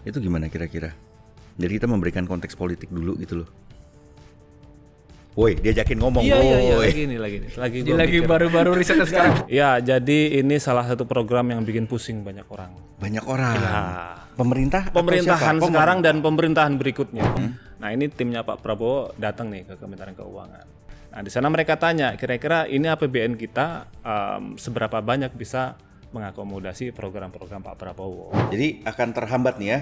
Itu gimana kira-kira? Jadi kita memberikan konteks politik dulu gitu loh. Woi, diajakin ngomong. Iya, woi. lagi Lagi baru-baru risetnya sekarang. Ya, jadi ini salah satu program yang bikin pusing banyak orang. Banyak orang. Ya. Pemerintah? atau Pemerintahan siapa? sekarang dan pemerintahan berikutnya. Nah, ini timnya Pak Prabowo datang nih ke Kementerian Keuangan. Nah, di sana mereka tanya, kira-kira ini APBN kita seberapa banyak bisa mengakomodasi program-program Pak Prabowo. Jadi akan terhambat nih ya.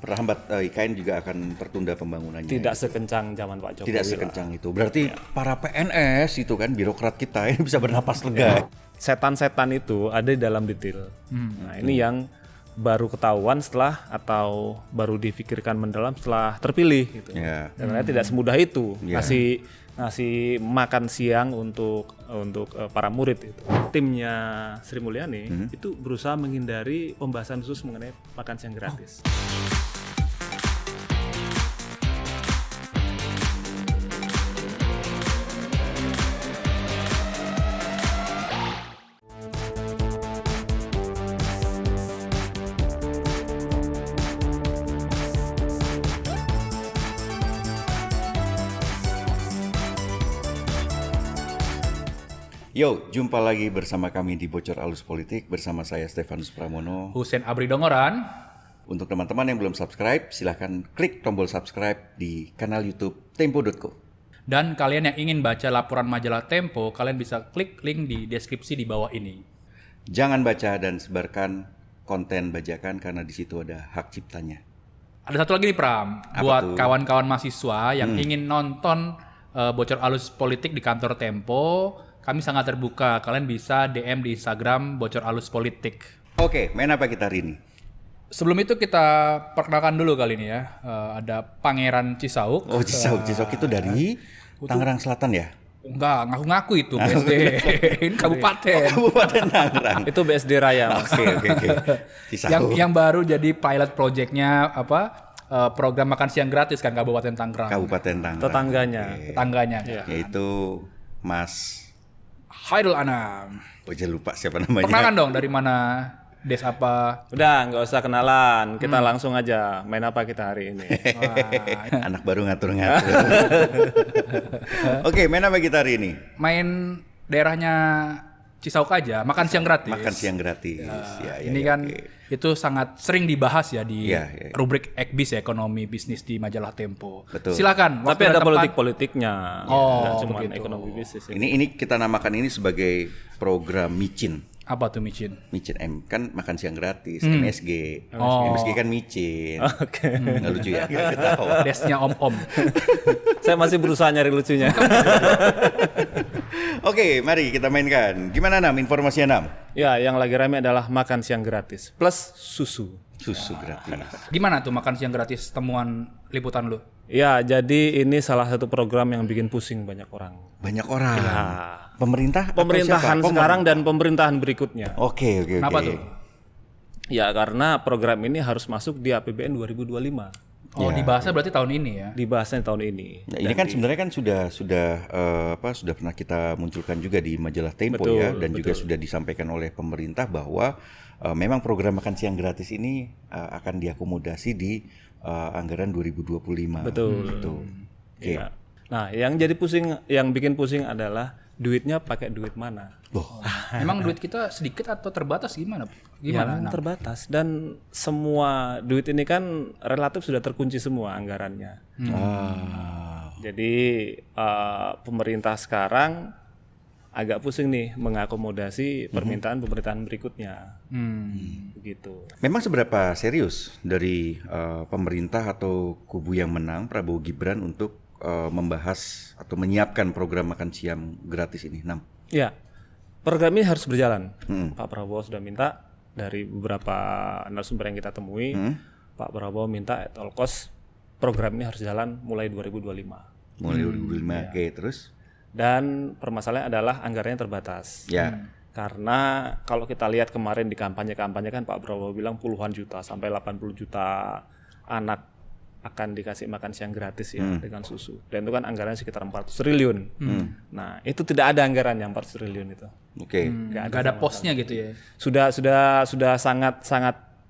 Terhambat, IKN juga akan tertunda pembangunannya. Tidak sekencang zaman Pak Jokowi. Tidak sekencang itu. Berarti para PNS itu kan birokrat kita ini bisa bernapas lega. Setan-setan itu ada di dalam detail. Nah, ini yang baru ketahuan setelah atau baru difikirkan mendalam setelah terpilih gitu. Ya. Dan ternyata tidak semudah itu Ya. ngasih makan siang untuk para murid itu. Timnya Sri Mulyani itu berusaha menghindari pembahasan khusus mengenai makan siang gratis. Yo, jumpa lagi bersama kami di Bocor Alus Politik bersama saya Stefanus Pramono. Husein Abri Dongoran. Untuk teman-teman yang belum subscribe, silahkan klik tombol subscribe di kanal YouTube Tempo.co. Dan kalian yang ingin baca laporan majalah Tempo, kalian bisa klik link di deskripsi di bawah ini. Jangan baca dan sebarkan konten bajakan karena di situ ada hak ciptanya. Ada satu lagi nih Pram, Apa buat tuh? kawan-kawan mahasiswa yang ingin nonton Bocor Alus Politik di kantor Tempo, kami sangat terbuka. Kalian bisa DM di Instagram Bocor Alus Politik. Oke, main apa kita hari ini? Sebelum itu kita perkenalkan dulu kali ini ya. Ada Pangeran Cisauk. Oh, Cisauk itu dari Tangerang Selatan ya? Enggak, ngaku-ngaku itu BSD. Ini kabupaten. Kabupaten Tangerang. Itu BSD Raya, Mas. Oke. Cisauk. yang baru jadi pilot projectnya program makan siang gratis kan Kabupaten Tangerang. Kabupaten Tangerang. Tetangganya. Tetangganya. Yaitu Mas. Hairul Anam. Oh, jangan lupa siapa namanya. Perkenalkan dong dari mana, des apa? Udah, nggak usah kenalan. Kita langsung aja main apa kita hari ini. Wah, Anak baru ngatur-ngatur. Oke, main apa kita hari ini? main daerahnya Cisauk aja, makan siang gratis. Makan siang gratis. Ya, Ini kan itu sangat sering dibahas ya di Iya. rubrik Ekbis ya, ekonomi bisnis di majalah Tempo. Betul. Silakan. Tapi waktu dan ada tempat. politik-politiknya. Oh, Nggak cuma begitu. ekonomi bisnis. Ya. Ini kita namakan ini sebagai program micin. Apa tuh micin? Micin M kan makan siang gratis, MSG. Oh. MSG kan micin. Oke. Nggak lucu ya? Nggak ketawa. Desnya om-om. Saya masih berusaha nyari lucunya. Oke, mari kita mainkan. Gimana Nam? Informasinya Nam? Ya, yang lagi rame adalah makan siang gratis plus susu. Susu gratis. Gimana tuh makan siang gratis temuan liputan lu? Ya, jadi ini salah satu program yang bikin pusing banyak orang. Banyak orang. Ya. Pemerintah? atau Pemerintahan siapa? sekarang dan pemerintahan berikutnya. Oke. Kenapa tuh? Ya, karena program ini harus masuk di APBN 2025. Oh, dibahasnya berarti tahun ini ya. Dibahasnya tahun ini. Nah, ini kan sebenarnya kan sudah pernah kita munculkan juga di majalah Tempo ya, dan juga sudah disampaikan oleh pemerintah bahwa memang program makan siang gratis ini akan diakomodasi di anggaran 2025. Betul. Gitu. Oke. Ya. Nah, yang bikin pusing adalah duitnya pakai duit mana? Emang duit kita sedikit atau terbatas gimana? Ya, Gimana? Nah, terbatas dan semua duit ini kan relatif sudah terkunci semua anggarannya. Jadi pemerintah sekarang agak pusing nih mengakomodasi permintaan pemerintahan berikutnya. Begitu. Memang seberapa serius dari pemerintah atau kubu yang menang Prabowo Gibran untuk membahas atau menyiapkan program makan siang gratis ini, Nam? Ya, program ini harus berjalan. Pak Prabowo sudah minta dari beberapa narasumber yang kita temui, Pak Prabowo minta at all cost program ini harus jalan mulai 2025. Mulai 2025, oke, terus? Dan permasalahan adalah anggarannya terbatas. Ya. Karena kalau kita lihat kemarin di kampanye kan Pak Prabowo bilang puluhan juta sampai 80 juta anak akan dikasih makan siang gratis ya dengan susu. Dan itu kan anggarannya sekitar 400 triliun. Nah, itu tidak ada anggarannya 400 triliun itu. Oke. nggak ada posnya gitu ya. Sudah sangat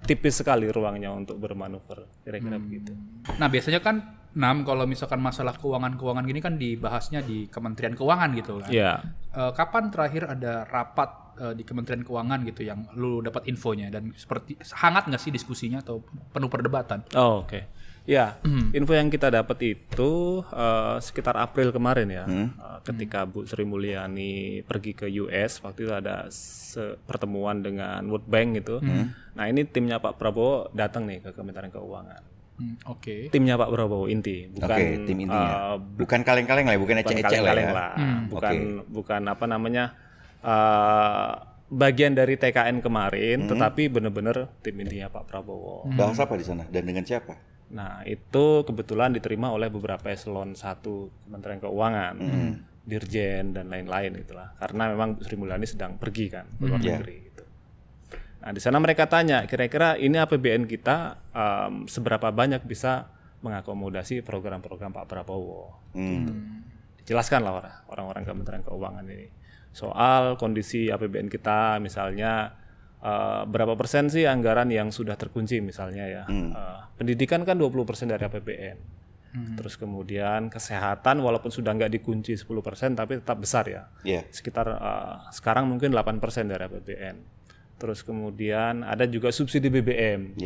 tipis sekali ruangnya untuk bermanuver, kira-kira begitu. Nah biasanya kan kalau misalkan masalah keuangan gini kan dibahasnya di Kementerian Keuangan gitu kan. Iya. Kapan terakhir ada rapat di Kementerian Keuangan gitu yang lu dapat infonya, dan seperti hangat nggak sih diskusinya atau penuh perdebatan? Oh, oke. Ya, info yang kita dapat itu sekitar April kemarin ya, ketika Bu Sri Mulyani pergi ke US, waktu itu ada pertemuan dengan World Bank gitu. Nah ini timnya Pak Prabowo datang nih ke Kementerian Keuangan. Oke. Timnya Pak Prabowo inti, bukan tim intinya. Bukan kaleng-kaleng lah, bukan ecek-ecek lah ya. Bukan apa namanya bagian dari TKN kemarin, tetapi benar-benar tim intinya Pak Prabowo. Bahas apa di sana dan dengan siapa? Nah itu kebetulan diterima oleh beberapa eselon 1 Kementerian Keuangan, Dirjen dan lain-lain itulah. Karena memang Sri Mulyani sedang pergi kan ke luar negeri gitu. Nah di sana mereka tanya, kira-kira ini APBN kita seberapa banyak bisa mengakomodasi program-program Pak Prabowo. Gitu. Dijelaskan lah orang-orang Kementerian Keuangan ini soal kondisi APBN kita, misalnya berapa persen sih anggaran yang sudah terkunci misalnya ya. Pendidikan kan 20% dari APBN. Terus kemudian kesehatan walaupun sudah nggak dikunci 10% tapi tetap besar ya. Sekitar sekarang mungkin 8% dari APBN. Terus kemudian ada juga subsidi BBM.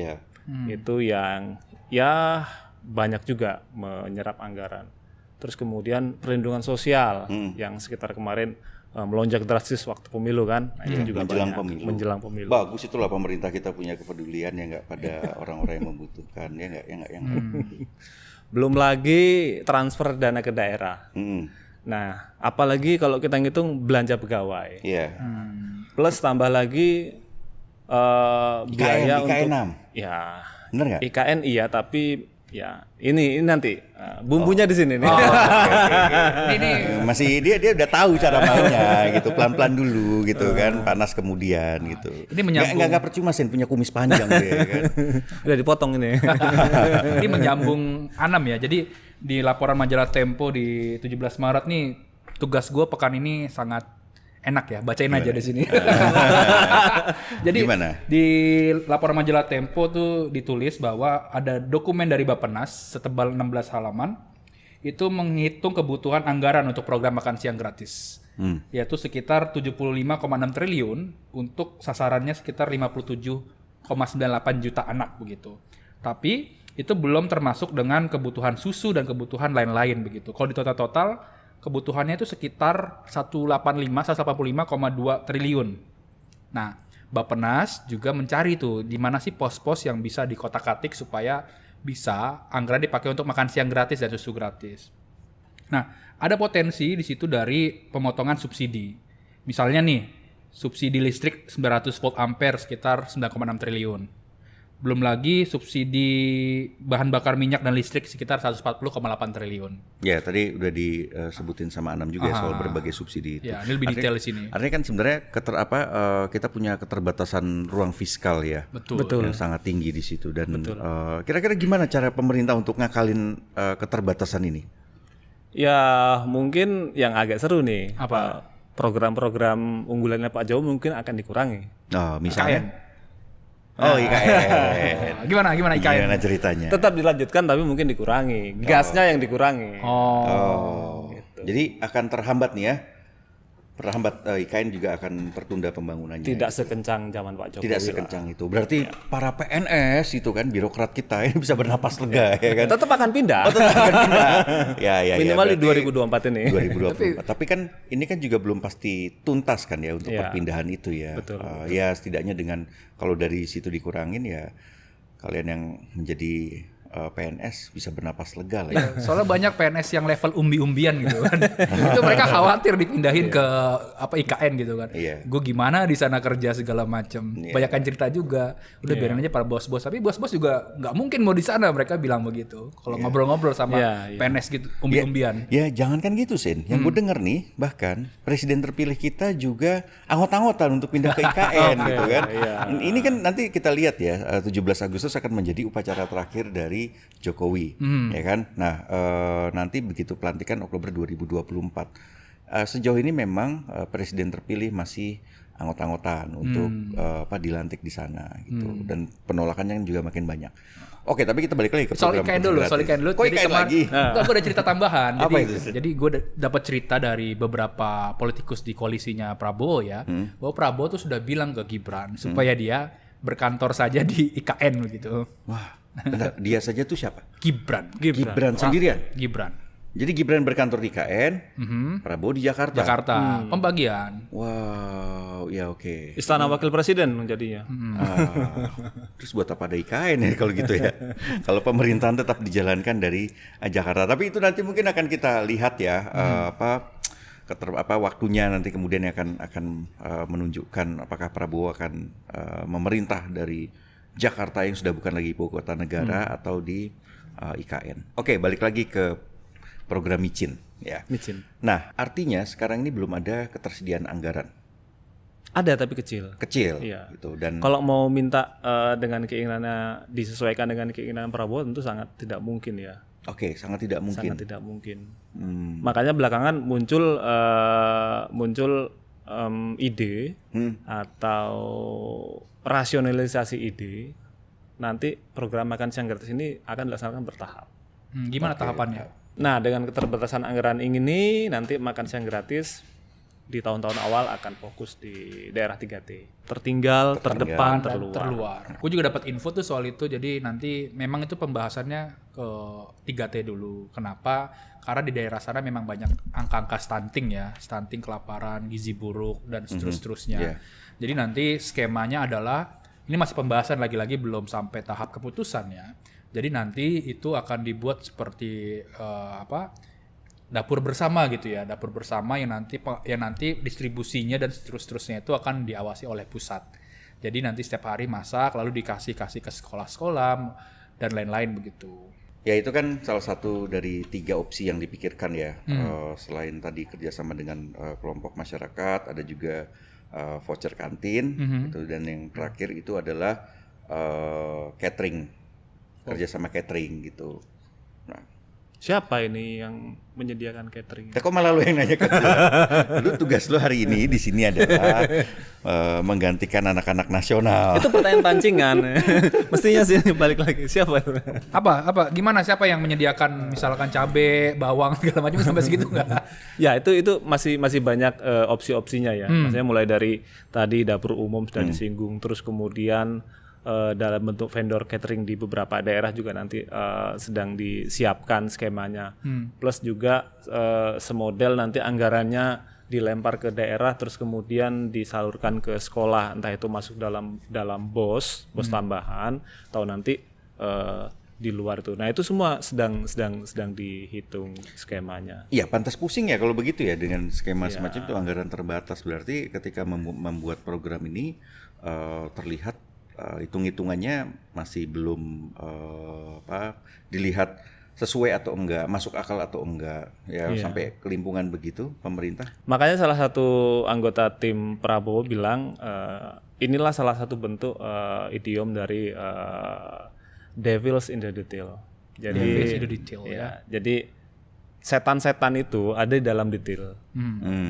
Itu yang ya banyak juga menyerap anggaran. Terus kemudian perlindungan sosial yang sekitar kemarin melonjak drastis waktu pemilu kan, nah, itu juga menjelang pemilu. Bagus itulah pemerintah kita punya kepedulian ya nggak pada orang-orang yang membutuhkan ya nggak. Belum lagi transfer dana ke daerah. Nah, apalagi kalau kita ngitung belanja pegawai. Plus tambah lagi biaya IKN untuk 6. Ya. Bener nggak? IKN iya, tapi ya ini nanti bumbunya di sini nih. Ini masih dia udah tahu cara mainnya gitu, pelan-pelan dulu gitu kan, panas kemudian gitu. Ini menyambung. Nggak percuma Sen punya kumis panjang deh kan. Udah dipotong ini. Ini menyambung Anam ya. Jadi di laporan majalah Tempo di 17 Maret nih, tugas gue pekan ini sangat enak ya, bacain aja di sini. Jadi gimana? Di laporan majalah Tempo tuh ditulis bahwa ada dokumen dari Bappenas setebal 16 halaman itu menghitung kebutuhan anggaran untuk program makan siang gratis. Yaitu sekitar 75,6 triliun untuk sasarannya sekitar 57,98 juta anak begitu. Tapi itu belum termasuk dengan kebutuhan susu dan kebutuhan lain-lain begitu. Kalau di total kebutuhannya itu sekitar 185,2 triliun. Nah, Bappenas juga mencari tuh di mana sih pos-pos yang bisa dikotak-atik supaya bisa anggaran dipakai untuk makan siang gratis dan susu gratis. Nah, ada potensi di situ dari pemotongan subsidi. Misalnya nih, subsidi listrik 900 volt ampere sekitar 9,6 triliun. Belum lagi subsidi bahan bakar minyak dan listrik sekitar 140,8 triliun. Ya, tadi udah disebutin sama Anam juga soal berbagai subsidi itu. Ya, ini lebih detail di sini. Artinya kan sebenarnya kita punya keterbatasan ruang fiskal ya. Betul. Yang sangat tinggi di situ dan kira-kira gimana cara pemerintah untuk ngakalin keterbatasan ini? Ya, mungkin yang agak seru nih. Apa? Program-program unggulannya Pak Jokowi mungkin akan dikurangi. Misalnya IKN. Gimana IKN? Gimana ceritanya? Tetap dilanjutkan tapi mungkin dikurangi. Gasnya yang dikurangi. Gitu. Jadi akan terhambat nih ya. IKN juga akan tertunda pembangunannya. Tidak sekencang zaman Pak Jokowi. Tidak sekencang itu. Berarti para PNS itu kan birokrat kita ini bisa bernapas lega ya kan. Tetap akan pindah. Tetap akan pindah. Ya. Minimal di 2024 ini. 2024. Tapi kan ini kan juga belum pasti tuntas kan ya untuk perpindahan itu ya. Betul. Ya setidaknya dengan kalau dari situ dikurangin ya kalian yang menjadi PNS bisa bernapas lega lah ya. Soalnya banyak PNS yang level umbi-umbian gitu kan. Itu mereka khawatir dipindahin ke IKN gitu kan. Gue gimana di sana kerja segala macam. Banyakan cerita juga. Udah biarin aja para bos-bos. Tapi bos-bos juga nggak mungkin mau di sana, mereka bilang begitu. Kalau ngobrol-ngobrol sama PNS gitu umbi-umbian. Ya jangankan gitu Sin. Yang gue denger nih bahkan presiden terpilih kita juga anggot-anggotan untuk pindah ke IKN gitu kan. Ini kan nanti kita lihat ya 17 Agustus akan menjadi upacara terakhir dari Jokowi, ya kan? Nah, nanti begitu pelantikan Oktober 2024. Sejauh ini memang presiden terpilih masih anggot-anggotan untuk dilantik di sana gitu. Dan penolakannya juga makin banyak. Oke, tapi kita balik lagi ke soal program IKN dulu. Kok IKN lagi? Gue ada cerita tambahan. Apa Jadi, itu? jadi gue dapat cerita dari beberapa politikus di koalisinya Prabowo ya, bahwa Prabowo tuh sudah bilang ke Gibran supaya dia berkantor saja di IKN begitu. Wah, bentar, dia saja tuh siapa? Gibran. Gibran sendirian. Gibran. Jadi Gibran berkantor di IKN, Prabowo di Jakarta. Pembagian. Wow, ya oke. Istana Wakil Presiden jadinya. Terus buat apa ada IKN ya kalau gitu ya? Kalau pemerintahan tetap dijalankan dari Jakarta. Tapi itu nanti mungkin akan kita lihat ya, waktunya nanti kemudian akan menunjukkan apakah Prabowo akan memerintah dari Jakarta yang sudah bukan lagi ibu kota negara atau di IKN. Oke, balik lagi ke program micin ya. Micin. Nah, artinya sekarang ini belum ada ketersediaan anggaran. Ada tapi kecil. Iya. Gitu. Dan kalau mau minta dengan keinginannya disesuaikan dengan keinginan Prabowo tentu sangat tidak mungkin ya. Oke, sangat tidak mungkin. Sangat tidak mungkin. Makanya belakangan muncul ide atau rasionalisasi ide. Nanti program makan siang gratis ini akan dilaksanakan bertahap. Gimana tahapannya? Nah, dengan keterbatasan anggaran ini nanti makan siang gratis di tahun-tahun awal akan fokus di daerah 3T. Tertinggal, terdepan, terluar. Gue juga dapat info tuh soal itu. Jadi nanti memang itu pembahasannya ke 3T dulu. Kenapa? Karena di daerah sana memang banyak angka-angka stunting ya. Stunting, kelaparan, gizi buruk, dan seterusnya. Jadi nanti skemanya adalah, ini masih pembahasan lagi-lagi belum sampai tahap keputusan ya. Jadi nanti itu akan dibuat seperti dapur bersama gitu ya, dapur bersama yang nanti distribusinya dan seterusnya itu akan diawasi oleh pusat. Jadi nanti setiap hari masak lalu dikasih ke sekolah-sekolah dan lain-lain begitu. Ya itu kan salah satu dari 3 opsi yang dipikirkan ya. Selain tadi kerjasama dengan kelompok masyarakat, ada juga voucher kantin gitu, dan yang terakhir itu adalah catering. Kerjasama catering gitu. Nah, siapa ini yang menyediakan catering? kok malah lu yang nanya ke gue? Lu tugas lu hari ini di sini adalah menggantikan anak-anak nasional. Itu pertanyaan pancingan. Mestinya sih balik lagi. Siapa? Apa? Gimana? Siapa yang menyediakan misalkan cabai, bawang segala macam sampai segitu nggak? Ya itu masih banyak opsi-opsinya ya. Maksudnya mulai dari tadi dapur umum sudah disinggung, terus kemudian dalam bentuk vendor catering di beberapa daerah juga nanti sedang disiapkan skemanya. Plus juga semodel nanti anggarannya dilempar ke daerah terus kemudian disalurkan ke sekolah, entah itu masuk dalam BOS tambahan atau nanti di luar itu. Nah, itu semua sedang dihitung skemanya. Iya, pantas pusing ya kalau begitu ya dengan skema semacam itu, anggaran terbatas. Berarti ketika membuat program ini terlihat hitung-hitungannya masih belum dilihat sesuai atau enggak, masuk akal atau enggak ya, sampai kelimpungan begitu pemerintah. Makanya salah satu anggota tim Prabowo bilang inilah salah satu bentuk idiom dari devils in the detail. Jadi devils in the detail ya. Jadi setan-setan itu ada di dalam detail.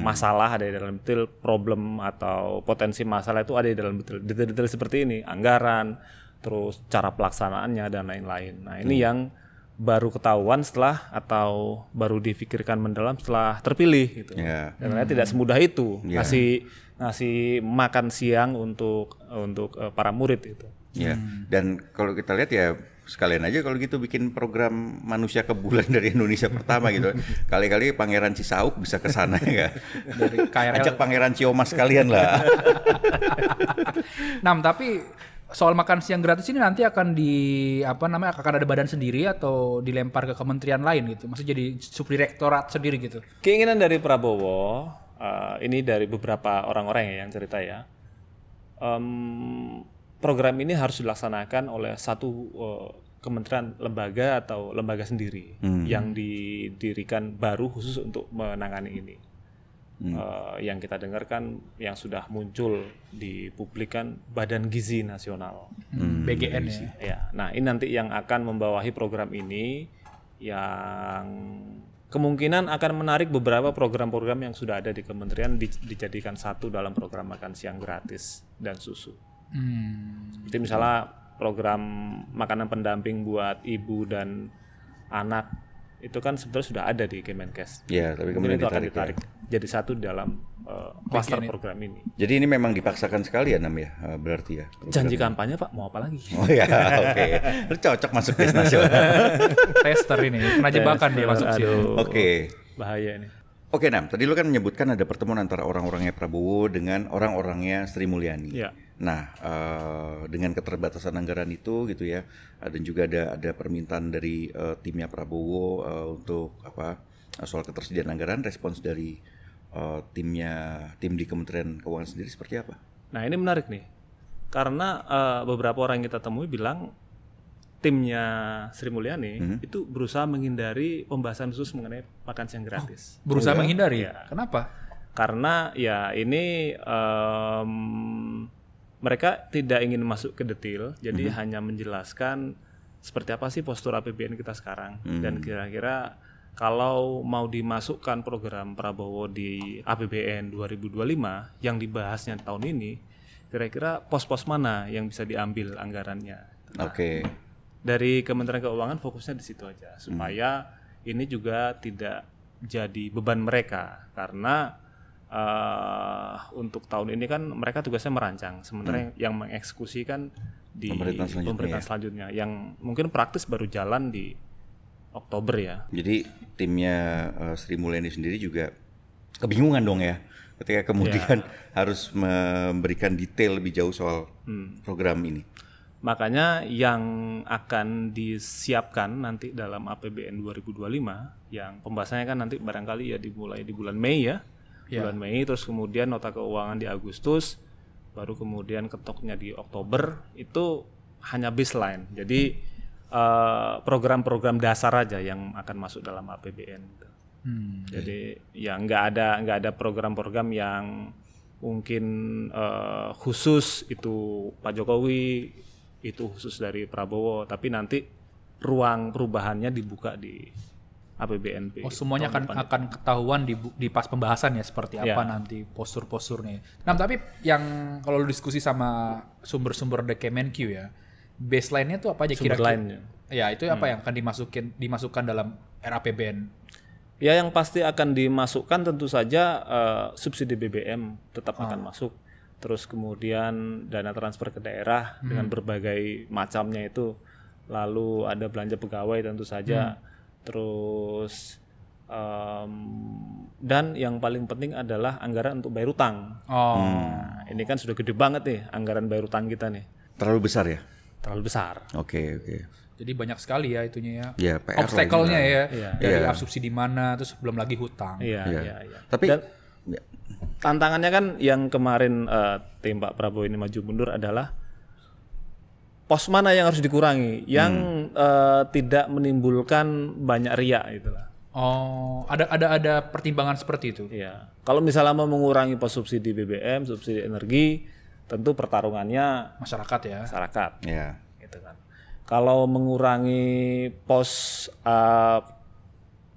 Masalah ada di dalam detail, problem atau potensi masalah itu ada di dalam detail. Detail-detail seperti ini, anggaran, terus cara pelaksanaannya dan lain-lain. Nah, ini yang baru ketahuan setelah atau baru difikirkan mendalam setelah terpilih gitu. Karena tidak semudah itu ngasih makan siang untuk para murid itu. Dan kalau kita lihat ya sekalian aja kalau gitu bikin program manusia ke bulan dari Indonesia pertama gitu. Kali-kali Pangeran Cisauk bisa ke sana ya. Dari KRL. Ajak Pangeran Ciamas sekalian lah. Nah, tapi soal makan siang gratis ini nanti akan akan ada badan sendiri atau dilempar ke kementerian lain gitu. Maksudnya jadi subdirektorat sendiri gitu. Keinginan dari Prabowo ini dari beberapa orang-orang yang cerita ya. Program ini harus dilaksanakan oleh satu kementerian lembaga atau lembaga sendiri yang didirikan baru khusus untuk menangani ini. Yang kita dengarkan yang sudah muncul di publik kan Badan Gizi Nasional, BGN ya. Nah, ini nanti yang akan membawahi program ini yang kemungkinan akan menarik beberapa program-program yang sudah ada di kementerian dijadikan satu dalam program makan siang gratis dan susu. Jadi misalnya program makanan pendamping buat ibu dan anak itu kan sebetulnya sudah ada di Kemenkes. Ya, tapi kemudian itu akan ditarik jadi satu dalam cluster program ini. Jadi ini memang dipaksakan sekali ya, Nam ya, berarti ya. Janji kampanye Pak, mau apa lagi? Oh ya, oke. Lu cocok masuk tes nasional. Tester ini, kena jebakan dia masuk sini. Oke. Bahaya ini. Oke, Nam. Tadi lu kan menyebutkan ada pertemuan antara orang-orangnya Prabowo dengan orang-orangnya Sri Mulyani. Ya. Nah, dengan keterbatasan anggaran itu gitu ya, dan juga ada permintaan dari timnya Prabowo untuk soal ketersediaan anggaran, respons dari tim di Kementerian Keuangan sendiri seperti apa? Nah ini menarik nih, karena beberapa orang yang kita temui bilang timnya Sri Mulyani itu berusaha menghindari pembahasan khusus mengenai makan siang gratis. Berusaha menghindari? Ya. Kenapa? Karena ya ini mereka tidak ingin masuk ke detail, jadi hanya menjelaskan seperti apa sih postur APBN kita sekarang dan kira-kira kalau mau dimasukkan program Prabowo di APBN 2025 yang dibahasnya tahun ini, kira-kira pos-pos mana yang bisa diambil anggarannya. Oke. Dari Kementerian Keuangan fokusnya di situ aja, supaya ini juga tidak jadi beban mereka, karena untuk tahun ini kan mereka tugasnya merancang, sementara yang mengeksekusi kan di pemerintahan selanjutnya, yang mungkin praktis baru jalan di Oktober ya. Jadi timnya Sri Mulyani sendiri juga kebingungan dong ya, ketika kemudian harus memberikan detail lebih jauh soal program ini. Makanya yang akan disiapkan nanti dalam APBN 2025, yang pembahasannya kan nanti barangkali ya dimulai di bulan Mei ya. Bulan Mei, terus kemudian nota keuangan di Agustus, baru kemudian ketoknya di Oktober, itu hanya baseline. Jadi program-program dasar aja yang akan masuk dalam APBN. Jadi ya nggak ada program-program yang mungkin khusus itu Pak Jokowi, itu khusus dari Prabowo, tapi nanti ruang perubahannya dibuka di APBNP. Oh, semuanya akan ketahuan di pas pembahasan ya seperti apa nanti postur-posturnya. Nah, tapi yang kalau lu diskusi sama sumber-sumber dari Kemenq ya, baseline-nya tuh apa aja kira-kira? Ya, itu apa yang akan dimasukkan dalam RAPBN? Ya, yang pasti akan dimasukkan tentu saja subsidi BBM tetap akan masuk. Terus kemudian dana transfer ke daerah dengan berbagai macamnya itu. Lalu ada belanja pegawai tentu saja. Terus dan yang paling penting adalah anggaran untuk bayar utang. Nah, ini kan sudah gede banget nih anggaran bayar utang kita nih. Terlalu besar ya? Terlalu besar. Oke. Jadi banyak sekali ya itunya ya. Ya, PR obstacle-nya ya. Dari Iya. subsidi mana, terus belum lagi hutang. Iya. Tapi Dan tantangannya kan yang kemarin tim Pak Prabowo ini maju mundur adalah pos mana yang harus dikurangi, yang tidak menimbulkan banyak riak itulah. Oh, ada pertimbangan seperti itu. Iya. Kalau misalnya mau mengurangi pos subsidi BBM, subsidi energi, tentu pertarungannya Masyarakat ya. masyarakat. ya. Gitu kan. Kalau mengurangi pos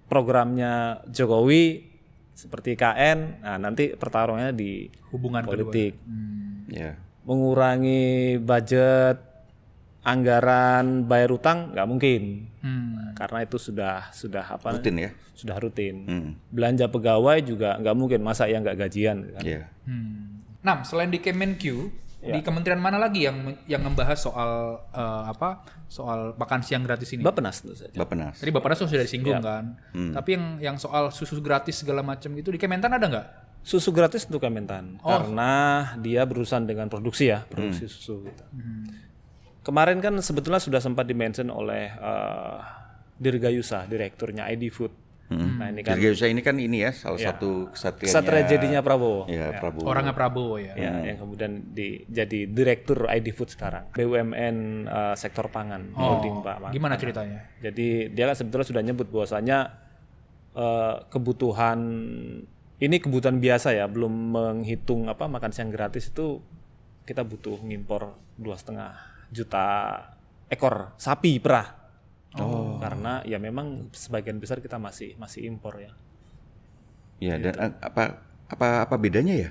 programnya Jokowi seperti KN, nah nanti pertarungannya di Hubungan politik. Ya. Mengurangi budget anggaran bayar utang nggak mungkin, karena itu sudah Rutin ya. sudah rutin. Belanja pegawai juga nggak mungkin, masa yang nggak gajian kan? Iya. Nah, selain di Kemenq, di kementerian mana lagi yang membahas soal soal makan siang gratis ini? Bappenas tentu saja. Bappenas. Tadi Bappenas sudah disinggung kan. Tapi yang soal susu gratis segala macam itu di Kementan ada nggak? Susu gratis untuk Kementan, karena dia berurusan dengan produksi susu gitu. Kemarin kan sebetulnya sudah sempat di-mention oleh Dirgayusa, direkturnya ID Food. Nah ini kan Dirgayusa ini kan ini ya salah satu kesatria jadinya Prabowo. Ya, Prabowo. Orangnya Prabowo ya. Ya, yang kemudian jadi direktur ID Food sekarang. BUMN sektor pangan, holding Pak. Gimana ceritanya? Jadi dia kan sebetulnya sudah nyebut bahwasanya kebutuhan biasa ya, belum menghitung makan siang gratis itu kita butuh ngimpor 2,5 juta ekor sapi perah. Karena ya memang sebagian besar kita masih impor ya. Ya, dan apa bedanya ya?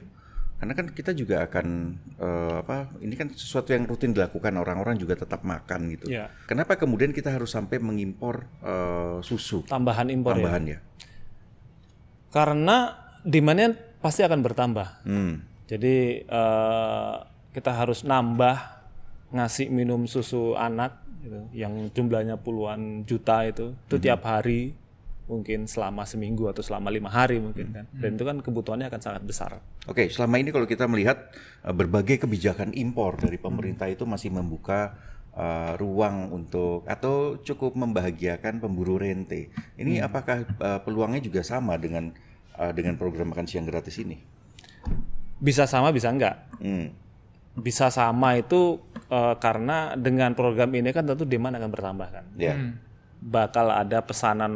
Karena kan kita juga akan ini kan sesuatu yang rutin dilakukan, orang-orang juga tetap makan gitu. Ya. Kenapa kemudian kita harus sampai mengimpor susu? Tambahan impor ya. Karena demand-nya pasti akan bertambah. Jadi kita harus nambah ngasih minum susu anak gitu, yang jumlahnya puluhan juta itu tiap hari, mungkin selama seminggu atau selama 5 hari mungkin kan. Dan itu kan kebutuhannya akan sangat besar. Oke, selama ini kalau kita melihat berbagai kebijakan impor dari pemerintah itu masih membuka ruang untuk atau cukup membahagiakan pemburu rente. Ini apakah peluangnya juga sama dengan program makan siang gratis ini? Bisa sama, bisa enggak. Bisa sama itu karena dengan program ini kan tentu demand akan bertambah kan. Bakal ada pesanan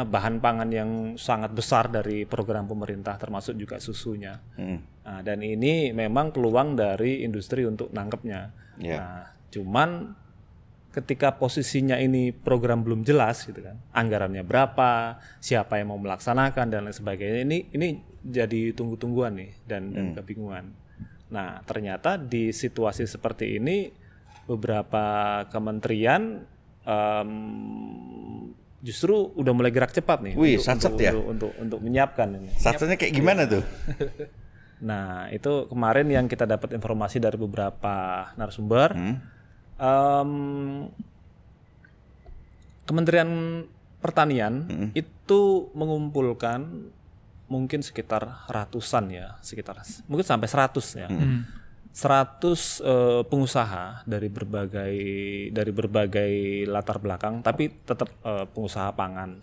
bahan pangan yang sangat besar dari program pemerintah, termasuk juga susunya. Nah, dan ini memang peluang dari industri untuk nangkepnya. Nah, cuman ketika posisinya ini program belum jelas gitu kan, anggarannya berapa, siapa yang mau melaksanakan dan lain sebagainya, ini jadi tunggu-tungguan nih dan kebingungan. Nah, ternyata di situasi seperti ini beberapa kementerian justru udah mulai gerak cepat nih. Untuk menyiapkan ini. Satsetnya kayak gimana tuh? Nah, itu kemarin yang kita dapat informasi dari beberapa narasumber. Kementerian Pertanian itu mengumpulkan mungkin sekitar ratusan ya, mungkin sampai 100 ya. 100 pengusaha dari berbagai latar belakang, tapi tetap pengusaha pangan.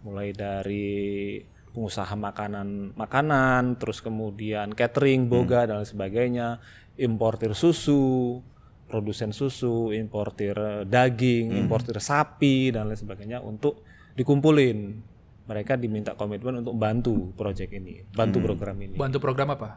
Mulai dari pengusaha makanan, terus kemudian catering, boga dan lain sebagainya, importir susu, produsen susu, importir daging, importir sapi dan lain sebagainya untuk dikumpulin. Mereka diminta komitmen untuk bantu proyek ini, bantu program ini. Bantu program apa?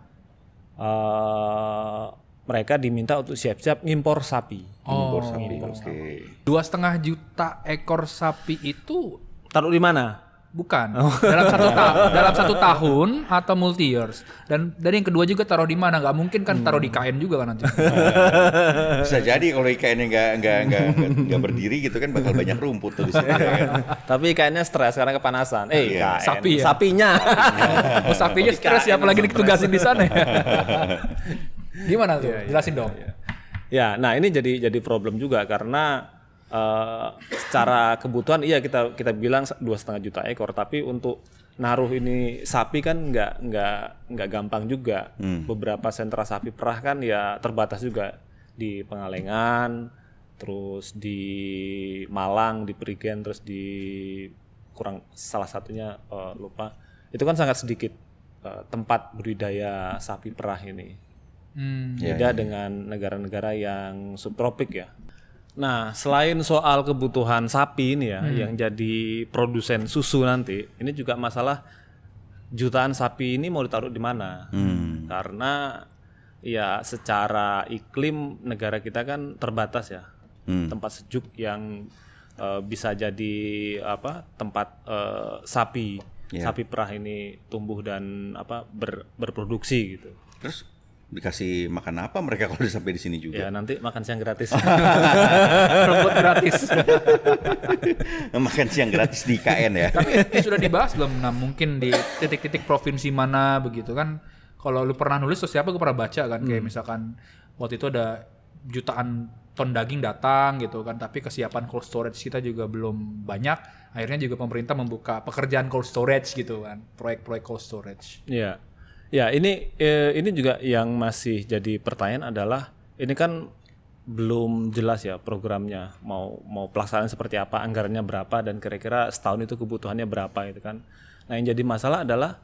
Mereka diminta untuk siap-siap ngimpor sapi. Oke. 2,5 juta ekor sapi itu taruh di mana? Bukan. Dalam satu tahun atau multi years. Dan yang kedua juga taruh di mana? Nggak mungkin kan taruh di KN juga kan nanti. Bisa jadi kalau IKN-nya nggak berdiri gitu kan bakal banyak rumput tuh di situ kan. Tapi IKN-nya stres karena kepanasan. Sapi ya? Sapinya. Sapinya stres ya, apalagi ditugasin di sana. Gimana tuh? Jelasin dong. Ya, nah ini jadi problem juga karena secara kebutuhan kita bilang 2,5 juta ekor, tapi untuk naruh ini sapi kan nggak gampang juga. Beberapa sentra sapi perah kan ya terbatas juga di Pengalengan, terus di Malang, di Prigen, terus di salah satunya lupa. Itu kan sangat sedikit tempat budidaya sapi perah ini. Beda dengan negara-negara yang subtropik ya. Nah, selain soal kebutuhan sapi ini ya, yang jadi produsen susu nanti, ini juga masalah jutaan sapi ini mau ditaruh di mana? Karena ya secara iklim negara kita kan terbatas ya, tempat sejuk yang bisa jadi tempat sapi perah ini tumbuh dan berproduksi gitu. Terus dikasih makan apa mereka kalau sampai di sini juga? Ya nanti makan siang gratis. Rumput gratis. Makan siang gratis di IKN ya. Tapi sudah dibahas belum? Nah, mungkin di titik-titik provinsi mana begitu kan? Kalau lu pernah nulis atau siapa gue pernah baca kan, kayak misalkan waktu itu ada jutaan ton daging datang gitu kan, tapi kesiapan cold storage kita juga belum banyak. Akhirnya juga pemerintah membuka pekerjaan cold storage gitu kan, proyek-proyek cold storage. Iya. Ya, ini juga yang masih jadi pertanyaan adalah ini kan belum jelas ya programnya mau pelaksanaan seperti apa, anggarannya berapa dan kira-kira setahun itu kebutuhannya berapa itu kan. Nah, yang jadi masalah adalah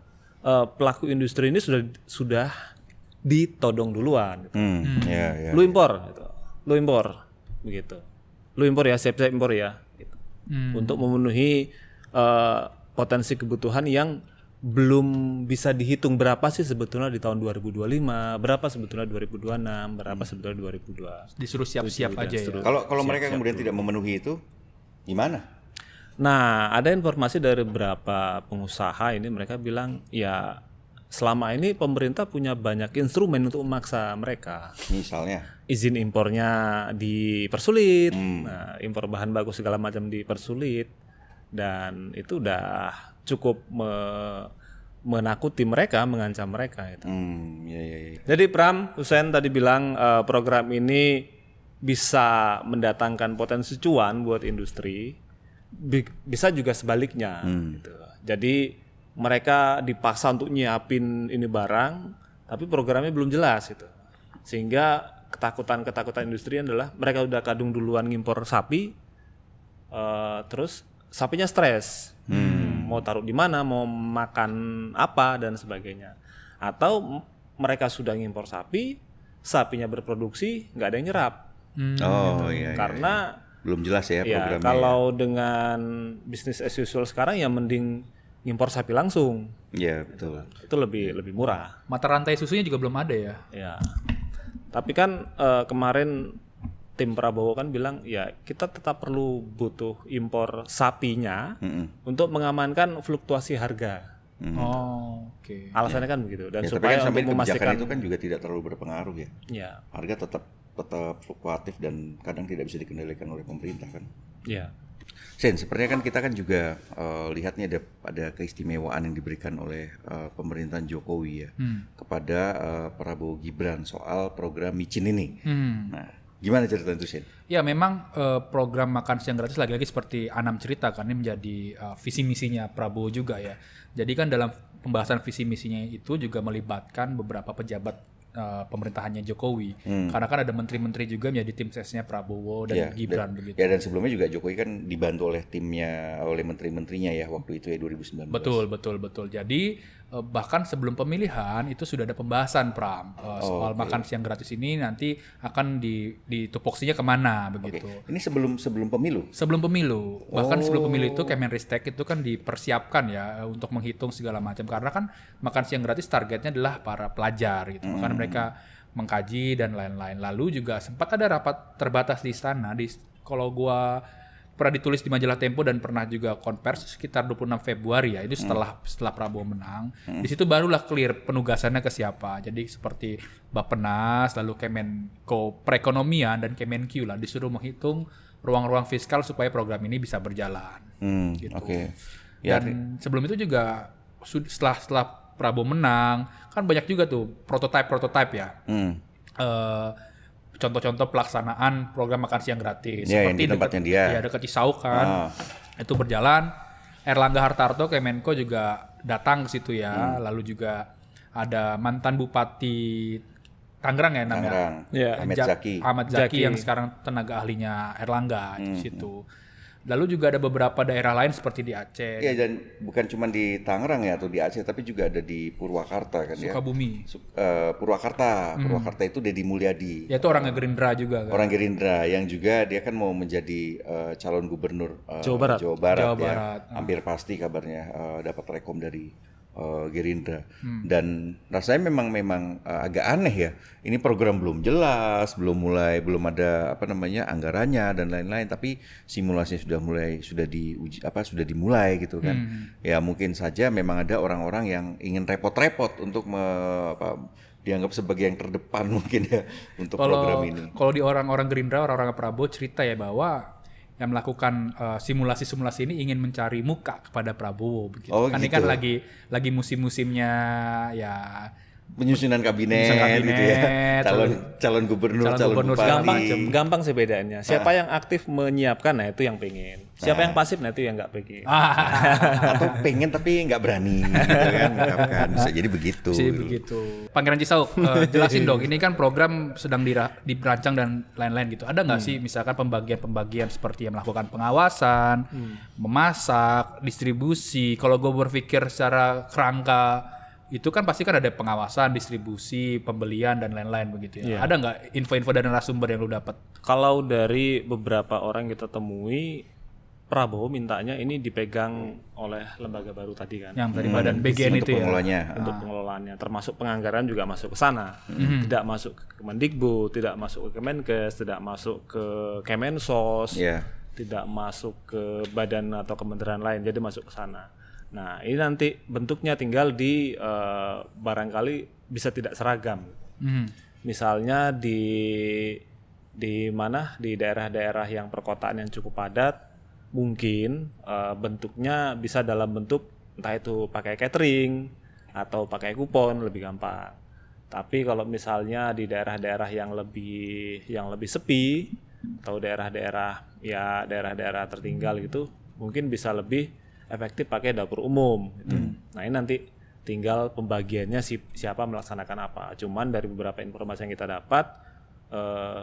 pelaku industri ini sudah ditodong duluan gitu. Lu impor gitu. Lu impor begitu. Lu impor ya, siap-siap impor ya gitu. Untuk memenuhi potensi kebutuhan yang belum bisa dihitung berapa sih sebetulnya di tahun 2025, berapa sebetulnya 2026, berapa sebetulnya 2002. Disuruh siap-siap aja ya. Kalau mereka kemudian tidak memenuhi itu, gimana? Nah, ada informasi dari beberapa pengusaha ini, mereka bilang ya selama ini pemerintah punya banyak instrumen untuk memaksa mereka. Misalnya? Izin impornya dipersulit, nah, impor bahan baku segala macam dipersulit, dan itu udah cukup menakuti mereka, mengancam mereka itu. Ya. Jadi Pram, Husein tadi bilang program ini bisa mendatangkan potensi cuan buat industri, bisa juga sebaliknya. Gitu. Jadi mereka dipaksa untuk nyiapin ini barang, tapi programnya belum jelas itu. Sehingga ketakutan industri adalah mereka udah kadung duluan ngimpor sapi, terus sapinya stres, mau taruh di mana, mau makan apa dan sebagainya. Atau mereka sudah ngimpor sapi, sapinya berproduksi, nggak ada yang nyerap. Iya. Karena belum jelas ya programnya. Kalau dengan bisnis as usual sekarang ya mending ngimpor sapi langsung. Iya, betul. Itu lebih murah. Mata rantai susunya juga belum ada ya. Ya. Tapi kan kemarin tim Prabowo kan bilang ya kita tetap perlu butuh impor sapinya untuk mengamankan fluktuasi harga. Oke. Alasannya kan begitu, dan Ya, supaya tapi kan untuk memastikan itu kan juga tidak terlalu berpengaruh ya. ya. Harga tetap fluktuatif dan kadang tidak bisa dikendalikan oleh pemerintah kan. Ya. Sen, sepertinya kan kita kan juga lihatnya ada keistimewaan yang diberikan oleh pemerintahan Jokowi ya kepada Prabowo Gibran soal program micin ini. Nah, gimana cerita itu, Sen? Ya memang program makan siang gratis lagi-lagi seperti Anam ceritakan ini menjadi visi misinya Prabowo juga ya. Jadi kan dalam pembahasan visi misinya itu juga melibatkan beberapa pejabat pemerintahannya Jokowi. Karena kan ada menteri-menteri juga menjadi tim sesnya Prabowo dan Gibran begitu. Ya, dan sebelumnya juga Jokowi kan dibantu oleh timnya, oleh menteri-menterinya ya waktu itu ya 2019. Betul. Jadi bahkan sebelum pemilihan itu sudah ada pembahasan Pram soal makan siang gratis ini nanti akan ditupoksinya kemana begitu. Ini sebelum pemilu. Sebelum pemilu, bahkan sebelum pemilu itu Kemenristek itu kan dipersiapkan ya untuk menghitung segala macam, karena kan makan siang gratis targetnya adalah para pelajar gitu. Makanya mereka mengkaji dan lain-lain. Lalu juga sempat ada rapat terbatas di istana, kalau gua pernah ditulis di majalah Tempo dan pernah juga konversi sekitar 26 Februari ya, itu setelah Prabowo menang. Di situ barulah clear penugasannya ke siapa. Jadi seperti Bappenas, lalu Kemenko Perekonomian dan Kemenq lah disuruh menghitung ruang-ruang fiskal supaya program ini bisa berjalan. Gitu. Ya, dan sebelum itu juga setelah Prabowo menang kan banyak juga tuh prototype ya. Contoh-contoh pelaksanaan program makan siang gratis seperti tempatnya dia. Ya dekat Cisauk kan. Itu berjalan. Erlangga Hartarto Kemenko juga datang ke situ ya. Lalu juga ada mantan Bupati Tangerang ya namanya. Ahmad Zaki yang sekarang tenaga ahlinya Erlangga di situ. Lalu juga ada beberapa daerah lain seperti di Aceh. Iya, dan bukan cuma di Tangerang ya atau di Aceh, tapi juga ada di Purwakarta kan ya. Sukabumi. Purwakarta itu Deddy Mulyadi. Ya itu orang Gerindra juga kan. Orang Gerindra yang juga dia kan mau menjadi calon gubernur Jawa Barat. Hampir pasti kabarnya dapat rekom dari Gerindra. Dan rasanya memang agak aneh ya. Ini program belum jelas, belum ada anggarannya dan lain-lain, tapi simulasinya sudah dimulai gitu kan. Ya mungkin saja memang ada orang-orang yang ingin repot-repot untuk dianggap sebagai yang terdepan mungkin ya untuk program ini. Kalau di orang-orang Gerindra, orang-orang Prabowo cerita ya bahwa yang melakukan simulasi-simulasi ini ingin mencari muka kepada Prabowo begitu. Ini kan lagi musim-musimnya ya penyusunan kabinet gitu ya. Calon gubernur, calon bupati. Gampang sih bedaannya. Siapa yang aktif menyiapkan, nah itu yang pengen. Siapa yang pasif, nah itu yang nggak pengen. Atau pengen tapi nggak berani gitu kan. Bisa jadi begitu. Pangeran Cisauk, jelasin dong. Ini kan program sedang dirancang dan lain-lain gitu. Ada nggak sih misalkan pembagian seperti yang melakukan pengawasan, memasak, distribusi. Kalau gue berpikir secara kerangka itu kan pasti kan ada pengawasan, distribusi, pembelian dan lain-lain begitu ya. Ada nggak info-info dari narasumber yang lu dapat? Kalau dari beberapa orang kita temui, Prabowo mintanya ini dipegang oleh lembaga baru tadi kan. Yang dari badan BGN untuk itu ya. pengelolanya. Untuk pengelolaannya, termasuk penganggaran juga masuk ke sana. Tidak masuk ke Kemendikbud, tidak masuk ke Kemenkes, tidak masuk ke Kemensos, Iya. tidak masuk ke badan atau kementerian lain, jadi masuk ke sana. Nah, ini nanti bentuknya tinggal di barangkali bisa tidak seragam. Misalnya di mana di daerah-daerah yang perkotaan yang cukup padat, mungkin bentuknya bisa dalam bentuk entah itu pakai catering atau pakai kupon, lebih gampang. Tapi kalau misalnya di daerah-daerah yang lebih sepi atau daerah-daerah tertinggal gitu, mungkin bisa lebih efektif pakai dapur umum gitu. Nah, ini nanti tinggal pembagiannya siapa melaksanakan apa. Cuman dari beberapa informasi yang kita dapat,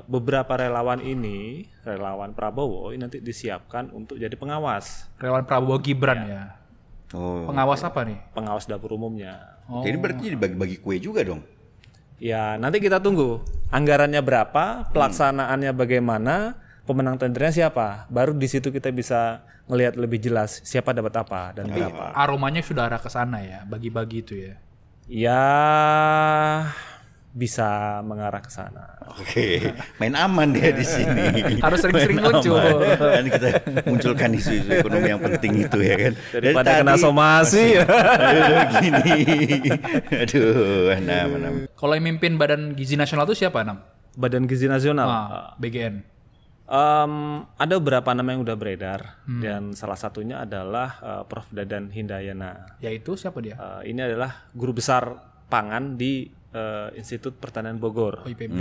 beberapa relawan Prabowo ini nanti disiapkan untuk jadi pengawas. Relawan Prabowo Gibran ya. Oh. Pengawas apa nih? Pengawas dapur umumnya. Jadi berarti dibagi-bagi kue juga dong. Ya, nanti kita tunggu anggarannya berapa, pelaksanaannya bagaimana, pemenang tendernya siapa. Baru di situ kita bisa ngelihat lebih jelas siapa dapat apa dan berapa. Aromanya sudah arah ke sana ya, bagi-bagi itu ya. Ya, bisa mengarah ke sana. Oke, main aman dia di sini. Harus sering-sering Main muncul. aman. Dan kita munculkan isu-isu ekonomi yang penting itu ya kan. Daripada kena somasi. Aduh, gini. Aduh, mana. Kalau yang mimpin Badan Gizi Nasional itu siapa, Nam? Badan Gizi Nasional. BGN. Ada beberapa nama yang udah beredar dan salah satunya adalah Prof. Dadan Hindayana. Yaitu siapa dia? Ini adalah guru besar pangan di Institut Pertanian Bogor. IPB.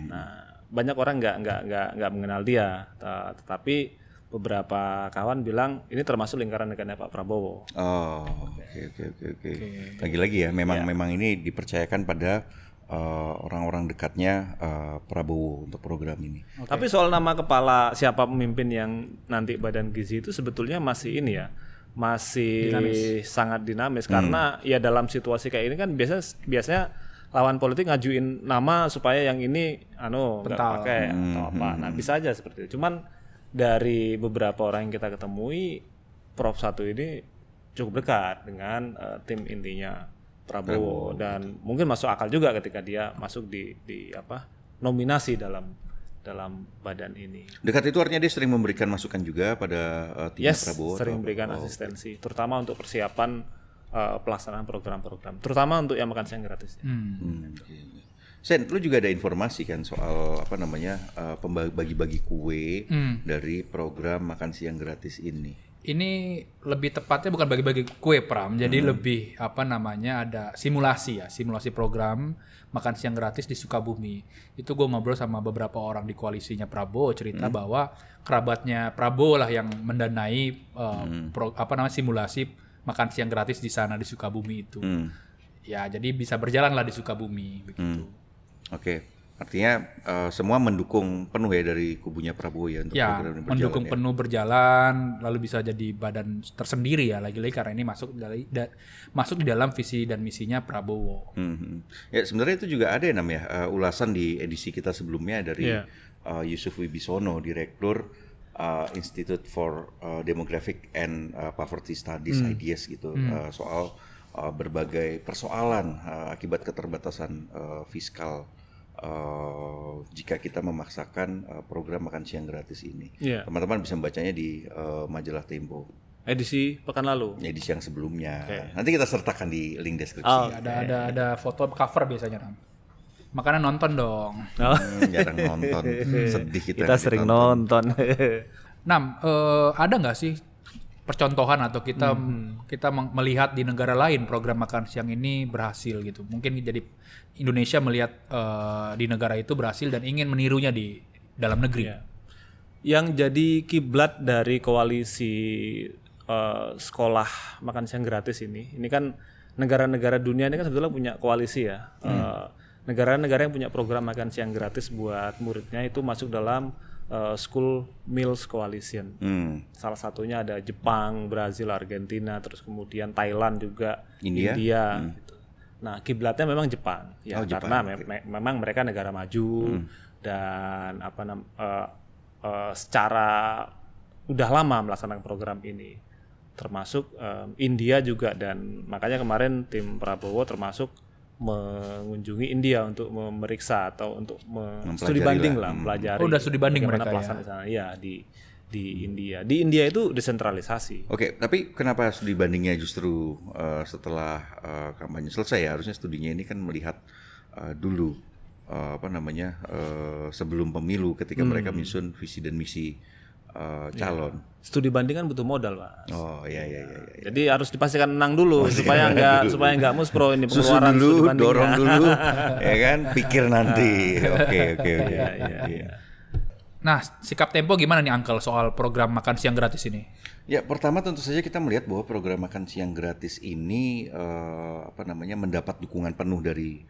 Nah, banyak orang nggak mengenal dia, tetapi beberapa kawan bilang ini termasuk lingkaran dekatnya Pak Prabowo. Oh, oke. Lagi-lagi ya, memang ini dipercayakan pada orang-orang dekatnya Prabowo untuk program ini. Tapi soal nama kepala siapa pemimpin yang nanti Badan Gizi itu sebetulnya masih ini ya, masih sangat dinamis karena ya dalam situasi kayak ini kan biasanya lawan politik ngajuin nama supaya yang ini nggak pakai atau apa. Nah, bisa aja seperti itu. Cuman dari beberapa orang yang kita ketemui, Prof. 1 ini cukup dekat dengan tim intinya Prabowo dan mungkin masuk akal juga ketika dia masuk di nominasi dalam badan ini. Dekat itu artinya dia sering memberikan masukan juga pada tim Prabowo. Sering memberikan asistensi, terutama untuk persiapan pelaksanaan program-program, terutama untuk yang makan siang gratis. Sen, lu juga ada informasi kan soal bagi-bagi kue dari program makan siang gratis ini? Ini lebih tepatnya bukan bagi-bagi kue, Pram. Jadi lebih ada simulasi program makan siang gratis di Sukabumi. Itu gue ngobrol sama beberapa orang di koalisinya Prabowo, cerita bahwa kerabatnya Prabowo lah yang mendanai simulasi makan siang gratis di sana di Sukabumi itu. Ya, jadi bisa berjalan lah di Sukabumi begitu. Oke. Artinya semua mendukung penuh ya dari kubunya Prabowo ya untuk program ini berjalan. Mendukung penuh berjalan, lalu bisa jadi badan tersendiri ya lagi-lagi karena ini masuk di dalam visi dan misinya Prabowo. Ya sebenarnya itu juga ada ya namanya ulasan di edisi kita sebelumnya dari Yusuf Wibisono, Direktur Institute for Demographic and Poverty Studies IDS gitu soal berbagai persoalan akibat keterbatasan fiskal jika kita memaksakan program makan siang gratis ini. Teman-teman bisa membacanya di majalah Tempo. Edisi pekan lalu. Edisi yang sebelumnya. Nanti kita sertakan di link deskripsi. Ada foto cover biasanya, Nam. Makanya nonton dong. Jarang nonton. Sedih kita sering nonton. Nam, ada nggak sih percontohan atau kita melihat di negara lain program makan siang ini berhasil gitu? Mungkin jadi Indonesia melihat di negara itu berhasil dan ingin menirunya di dalam negeri. Yang jadi kiblat dari koalisi sekolah makan siang gratis ini kan negara-negara dunia ini kan sebetulnya punya koalisi ya. Negara-negara yang punya program makan siang gratis buat muridnya itu masuk dalam School Meals Coalition. Salah satunya ada Jepang, Brazil, Argentina, terus kemudian Thailand juga, India gitu. Nah, kiblatnya memang Jepang ya, karena memang mereka negara maju dan secara udah lama melaksanakan program ini, termasuk India juga, dan makanya kemarin tim Prabowo termasuk mengunjungi India untuk memeriksa atau untuk studi banding lah, mempelajari. Udah studi banding mereka ya di India. Di India itu desentralisasi. Oke, tapi kenapa studi bandingnya justru setelah kampanye selesai ya? Harusnya studinya ini kan melihat dulu sebelum pemilu ketika mereka menyusun visi dan misi calon. Studi banding kan butuh modal, Pak. Oh iya. Jadi harus dipastikan menang dulu supaya nggak muspro ini pengeluaran dulu, studi bandingnya. dorong dulu, ya kan, pikir nanti. Oke. Iya. Nah, sikap Tempo gimana nih Uncle soal program makan siang gratis ini? Ya, pertama tentu saja kita melihat bahwa program makan siang gratis ini mendapat dukungan penuh dari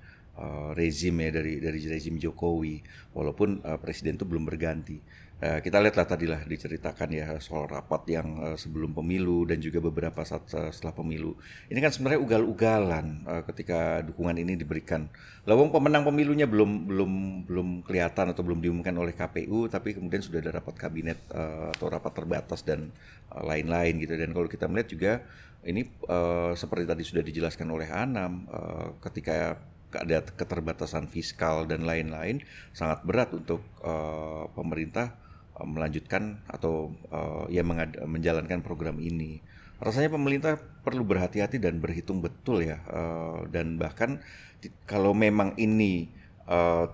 rezim ya, dari rezim Jokowi, walaupun presiden itu belum berganti. Kita lihatlah tadilah diceritakan ya soal rapat yang sebelum pemilu dan juga beberapa saat setelah pemilu. Ini kan sebenarnya ugal-ugalan ketika dukungan ini diberikan. Lawang pemenang pemilunya belum kelihatan atau belum diumumkan oleh KPU, tapi kemudian sudah ada rapat kabinet atau rapat terbatas dan lain-lain gitu. Dan kalau kita melihat juga ini seperti tadi sudah dijelaskan oleh Anam, ketika ada keterbatasan fiskal dan lain-lain, sangat berat untuk pemerintah melanjutkan atau menjalankan program ini. Rasanya pemerintah perlu berhati-hati dan berhitung betul ya, dan bahkan kalau memang ini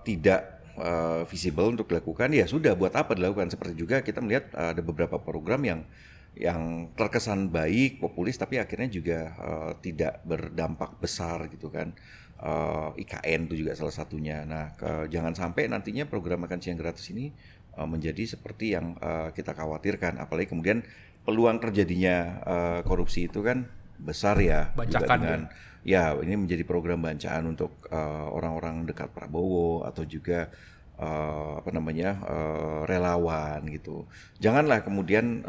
tidak visible untuk dilakukan, ya sudah, buat apa dilakukan. Seperti juga kita melihat ada beberapa program yang terkesan baik, populis, tapi akhirnya juga tidak berdampak besar gitu kan. IKN itu juga salah satunya. Nah, jangan sampai nantinya program makan siang gratis ini menjadi seperti yang kita khawatirkan. Apalagi kemudian peluang terjadinya korupsi itu kan besar ya. Bancakan dengan, ya ini menjadi program bancaan untuk orang-orang dekat Prabowo atau juga relawan gitu. Janganlah kemudian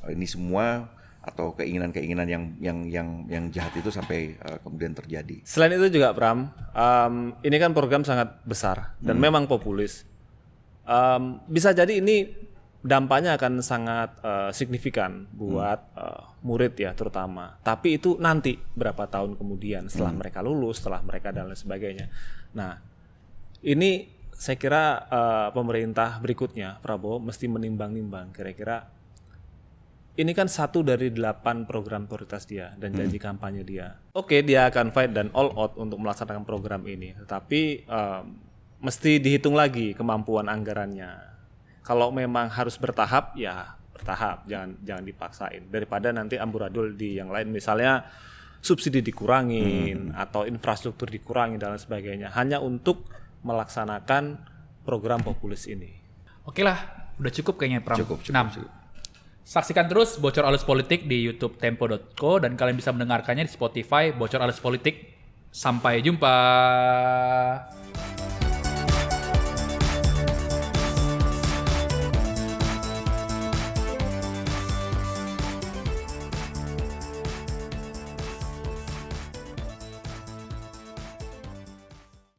ini semua atau keinginan-keinginan yang jahat itu sampai kemudian terjadi. Selain itu juga Pram, ini kan program sangat besar dan memang populis. Bisa jadi ini dampaknya akan sangat signifikan buat murid ya terutama. Tapi itu nanti berapa tahun kemudian setelah mereka lulus, setelah mereka dan lain sebagainya. Nah, ini saya kira pemerintah berikutnya Prabowo mesti menimbang-nimbang kira-kira ini kan 1 dari 8 program prioritas dia dan janji kampanye dia. Oke, dia akan fight dan all out untuk melaksanakan program ini. Tetapi mesti dihitung lagi kemampuan anggarannya. Kalau memang harus bertahap, ya bertahap. Jangan dipaksain. Daripada nanti amburadul di yang lain. Misalnya subsidi dikurangin atau infrastruktur dikurangin dan lain sebagainya. Hanya untuk melaksanakan program populis ini. Oke lah, udah cukup kayaknya Pram. Cukup. Saksikan terus Bocor Alus Politik di YouTube tempo.co dan kalian bisa mendengarkannya di Spotify Bocor Alus Politik. Sampai jumpa.